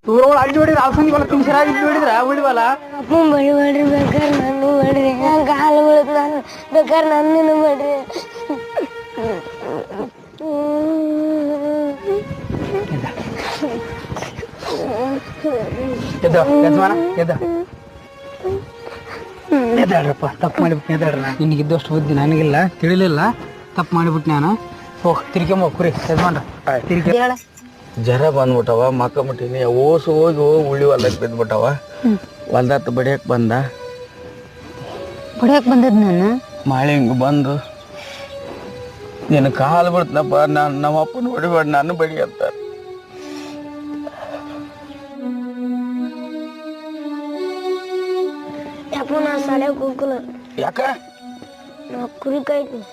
ತೂರೋಳು ಅಡ್ಡಿ ಹೊಡಿದ್ರೆ ಅಲ್ಸಂಗಿವಲ್ಲ ತಿನ್ಸಿರಾಗಿ ಹೊಡಿದ್ರ ಉಳಿವಲ್ಲ ಅಪ್ಪ ಬಡಿ ಬೇಕಾರೆ ನಾನು ಮಾಡ್ರಿ ನಂಗೆ ಕಾಲು ಬೀಳುತ್ತೆ ನಾನು ಬೇಕಾದ್ರೆ ನನ್ನನ್ನು ಮಾಡ್ರಿ ಎದ್ದ ಯಜಮಾನ ಎದ್ದಾಡ್ರಪ್ಪ ತಪ್ಪು ಮಾಡಿಬಿಟ್ಟು ಎದ್ದಾಡ್ರ ನಿನಗಿದ್ದಷ್ಟು ಬುದ್ಧಿ ನನಗಿಲ್ಲ ತಿಳಿಲಿಲ್ಲ ತಪ್ಪು ಮಾಡಿಬಿಟ್ಟು ನಾನು ಹೋಗಿ ತಿರ್ಕೊಂಬ ಕುರಿ ಯಜಮಾನ್ರ ತಿರ್ಗಿ ಜರ ಬಂದ್ಬಿಟ್ಟವ ಮಕ್ಕಂಬಿಟ್ಟಿನಿ ಓಸು ಹೋಗಿ ಉಳ್ಳಿ ಹೊಲಕ್ಕೆ ಬಿದ್ದುಬಿಟ್ಟವ ಹೊಲ್ದತ್ತು ಬಡಿಯಕ್ಕೆ ಬಂದ ಬಡಿಯಕ್ಕೆ ಬಂದದ್ದು ನಾನು ಮಳೆ ಹಿಂಗೆ ಬಂದು ನೀನು ಕಾಲು ಬಿಡ್ತನಪ್ಪ ನಮ್ಮ ಅಪ್ಪನ ಹೊಡಿಬೇಡ ನಾನು ಬಡಿ ಅಂತಾರೆ ಯಪ್ಪ ನಾ ಶಾಲೆಗೆ ಹೋಗಲ್ಲ ಯಾಕ ನಾ ಕುರಿ ಕಾಯ್ತೀನಿ